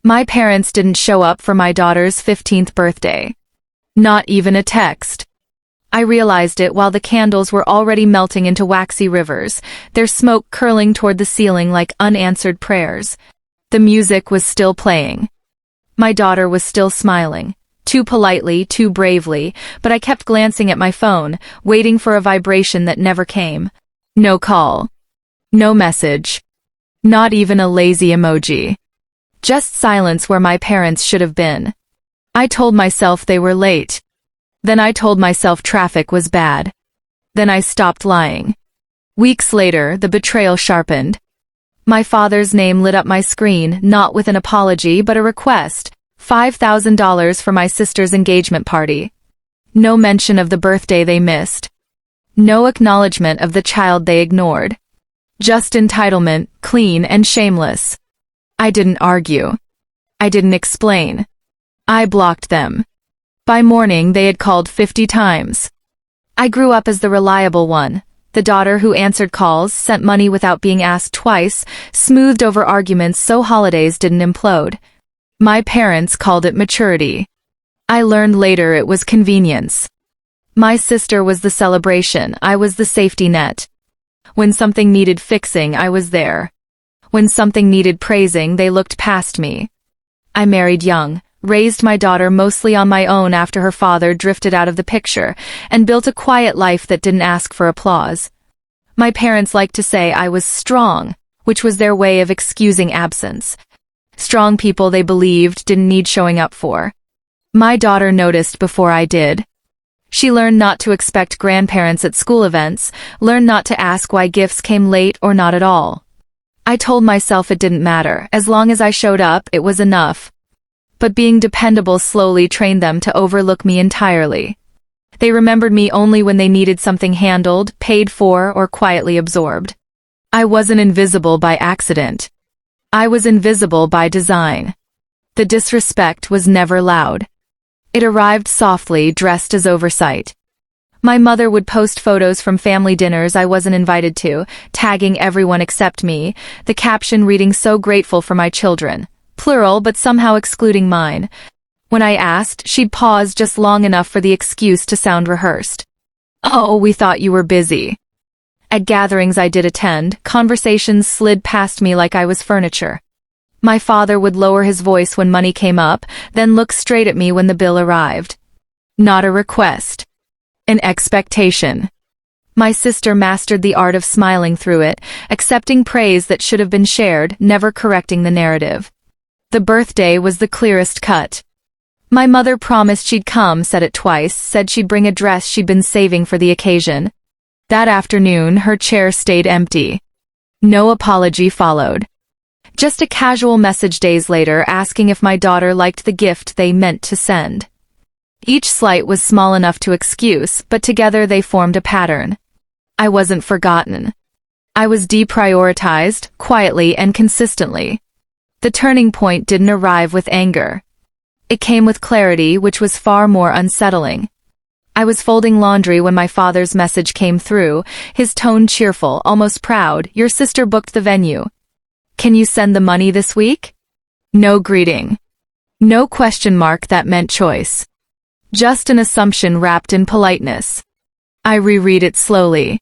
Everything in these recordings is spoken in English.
My parents didn't show up for my daughter's 15th birthday. Not even a text. I realized it while the candles were already melting into waxy rivers, their smoke curling toward the ceiling like unanswered prayers. The music was still playing. My daughter was still smiling. Too politely, too bravely, but I kept glancing at my phone, waiting for a vibration that never came. No call. No message. Not even a lazy emoji. Just silence where my parents should have been. I told myself they were late. Then I told myself traffic was bad. Then I stopped lying. Weeks later, the betrayal sharpened. My father's name lit up my screen, not with an apology but a request. $5,000 for my sister's engagement party. No mention of the birthday they missed. No acknowledgement of the child they ignored. Just entitlement, clean and shameless. I didn't argue. I didn't explain. I blocked them. By morning, they had called 50 times. I grew up as the reliable one, the daughter who answered calls, sent money without being asked twice, smoothed over arguments so holidays didn't implode. My parents called it maturity. I learned later it was convenience. My sister was the celebration, I was the safety net. When something needed fixing, I was there. When something needed praising, they looked past me. I married young, raised my daughter mostly on my own after her father drifted out of the picture, and built a quiet life that didn't ask for applause. My parents liked to say I was strong, which was their way of excusing absence. Strong people they believed didn't need showing up for. My daughter noticed before I did. She learned not to expect grandparents at school events, learned not to ask why gifts came late or not at all. I told myself it didn't matter, as long as I showed up, it was enough. But being dependable slowly trained them to overlook me entirely. They remembered me only when they needed something handled, paid for, or quietly absorbed. I wasn't invisible by accident. I was invisible by design. The disrespect was never loud. It arrived softly, dressed as oversight. My mother would post photos from family dinners I wasn't invited to, tagging everyone except me, the caption reading "so grateful for my children," plural but somehow excluding mine. When I asked, she'd pause just long enough for the excuse to sound rehearsed. "Oh, we thought you were busy." At gatherings I did attend, conversations slid past me like I was furniture. My father would lower his voice when money came up, then look straight at me when the bill arrived. Not a request. An expectation. My sister mastered the art of smiling through it, accepting praise that should have been shared, never correcting the narrative. The birthday was the clearest cut. My mother promised she'd come, said it twice, said she'd bring a dress she'd been saving for the occasion. That afternoon, her chair stayed empty. No apology followed. Just a casual message days later asking if my daughter liked the gift they meant to send. Each slight was small enough to excuse, but together they formed a pattern. I wasn't forgotten. I was deprioritized, quietly and consistently. The turning point didn't arrive with anger. It came with clarity, which was far more unsettling. I was folding laundry when my father's message came through, his tone cheerful, almost proud. "Your sister booked the venue. Can you send the money this week?" No greeting. No question mark that meant choice. Just an assumption wrapped in politeness. I reread it slowly.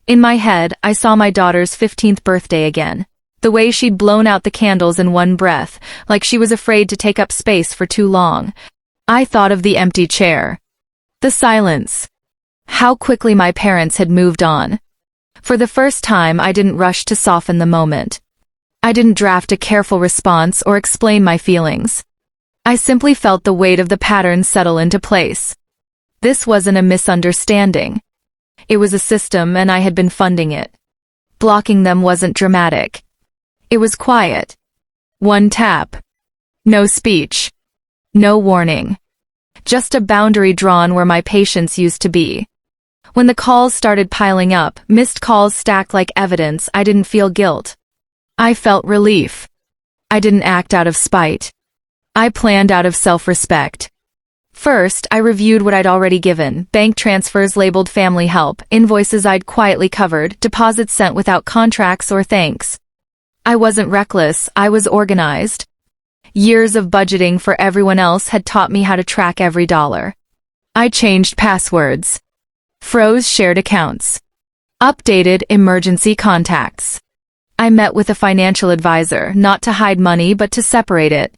In my head, I saw my daughter's 15th birthday again. The way she'd blown out the candles in one breath, like she was afraid to take up space for too long. I thought of the empty chair. The silence. How quickly my parents had moved on. For the first time, I didn't rush to soften the moment. I didn't draft a careful response or explain my feelings. I simply felt the weight of the pattern settle into place. This wasn't a misunderstanding. It was a system, and I had been funding it. Blocking them wasn't dramatic. It was quiet. One tap. No speech. No warning. Just a boundary drawn where my patience used to be. When the calls started piling up, missed calls stacked like evidence, I didn't feel guilt. I felt relief. I didn't act out of spite. I planned out of self-respect. First, I reviewed what I'd already given, bank transfers labeled family help, invoices I'd quietly covered, deposits sent without contracts or thanks. I wasn't reckless, I was organized. Years of budgeting for everyone else had taught me how to track every dollar. I changed passwords, froze shared accounts, updated emergency contacts. I met with a financial advisor, not to hide money but to separate it.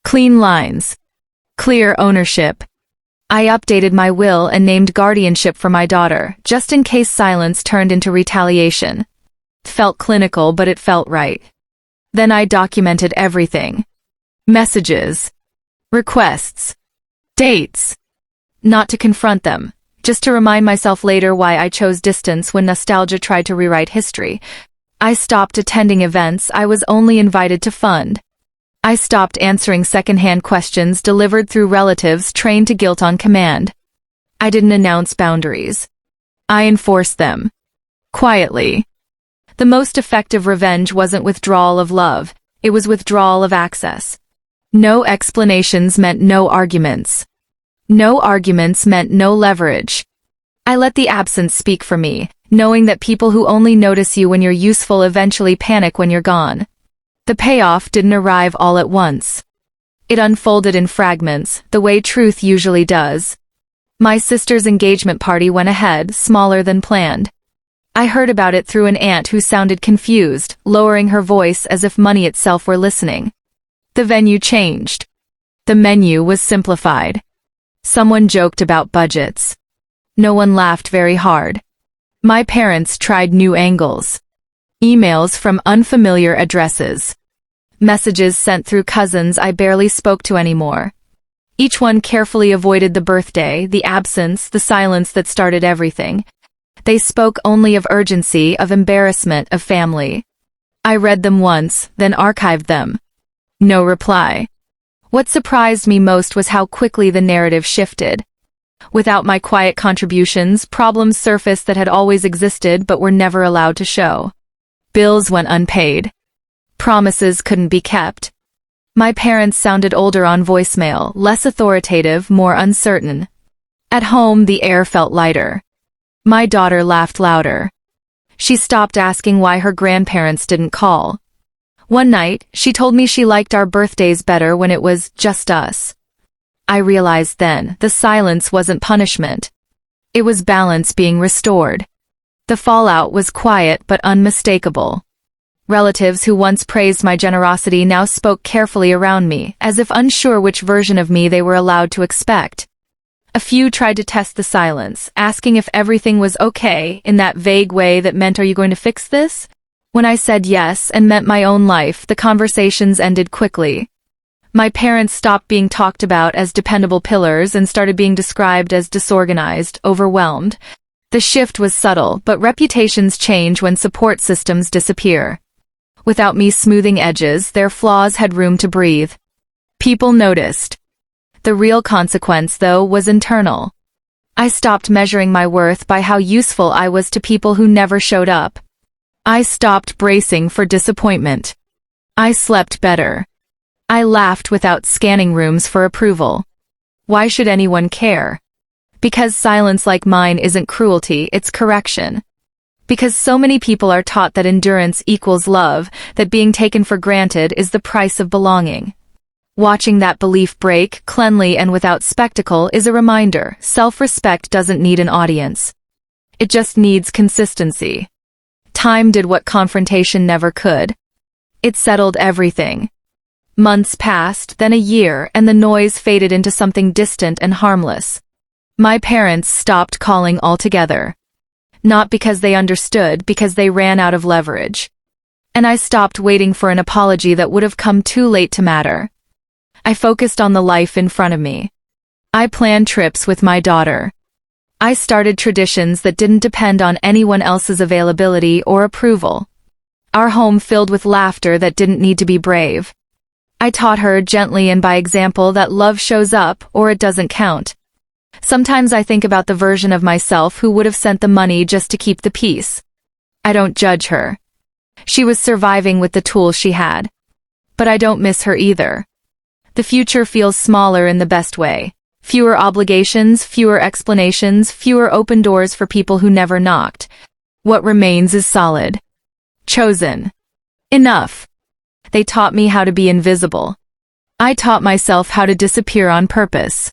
Clean lines, clear ownership. I updated my will and named guardianship for my daughter, just in case silence turned into retaliation. It felt clinical, but it felt right. Then I documented everything. Messages, requests, dates. Not to confront them, just to remind myself later why I chose distance when nostalgia tried to rewrite history. I stopped attending events I was only invited to fund. I stopped answering secondhand questions delivered through relatives trained to guilt on command. I didn't announce boundaries. I enforced them. Quietly. The most effective revenge wasn't withdrawal of love, it was withdrawal of access. No explanations meant no arguments. No arguments meant no leverage. I let the absence speak for me, knowing that people who only notice you when you're useful eventually panic when you're gone. The payoff didn't arrive all at once. It unfolded in fragments, the way truth usually does. My sister's engagement party went ahead, smaller than planned. I heard about it through an aunt who sounded confused, lowering her voice as if money itself were listening. The venue changed. The menu was simplified. Someone joked about budgets. No one laughed very hard. My parents tried new angles. Emails from unfamiliar addresses. Messages sent through cousins I barely spoke to anymore. Each one carefully avoided the birthday, the absence, the silence that started everything. They spoke only of urgency, of embarrassment, of family. I read them once, then archived them. No reply. What surprised me most was how quickly the narrative shifted. Without my quiet contributions, problems surfaced that had always existed but were never allowed to show. Bills went unpaid. Promises couldn't be kept. My parents sounded older on voicemail, less authoritative, more uncertain. At home, the air felt lighter. My daughter laughed louder. She stopped asking why her grandparents didn't call. One night, she told me she liked our birthdays better when it was just us. I realized then, the silence wasn't punishment. It was balance being restored. The fallout was quiet but unmistakable. Relatives who once praised my generosity now spoke carefully around me, as if unsure which version of me they were allowed to expect. A few tried to test the silence, asking if everything was okay, in that vague way that meant, "Are you going to fix this?" When I said yes and meant my own life, the conversations ended quickly. My parents stopped being talked about as dependable pillars and started being described as disorganized, overwhelmed. The shift was subtle, but reputations change when support systems disappear. Without me smoothing edges, their flaws had room to breathe. People noticed. The real consequence, though, was internal. I stopped measuring my worth by how useful I was to people who never showed up. I stopped bracing for disappointment. I slept better. I laughed without scanning rooms for approval. Why should anyone care? Because silence like mine isn't cruelty, it's correction. Because so many people are taught that endurance equals love, that being taken for granted is the price of belonging. Watching that belief break, cleanly and without spectacle, is a reminder: self-respect doesn't need an audience. It just needs consistency. Time did what confrontation never could. It settled everything. Months passed, then a year, and the noise faded into something distant and harmless. My parents stopped calling altogether. Not because they understood, because they ran out of leverage. And I stopped waiting for an apology that would have come too late to matter. I focused on the life in front of me. I planned trips with my daughter. I started traditions that didn't depend on anyone else's availability or approval. Our home filled with laughter that didn't need to be brave. I taught her, gently and by example, that love shows up, or it doesn't count. Sometimes I think about the version of myself who would have sent the money just to keep the peace. I don't judge her. She was surviving with the tools she had. But I don't miss her either. The future feels smaller in the best way. Fewer obligations, fewer explanations, fewer open doors for people who never knocked. What remains is solid. Chosen. Enough. They taught me how to be invisible. I taught myself how to disappear on purpose.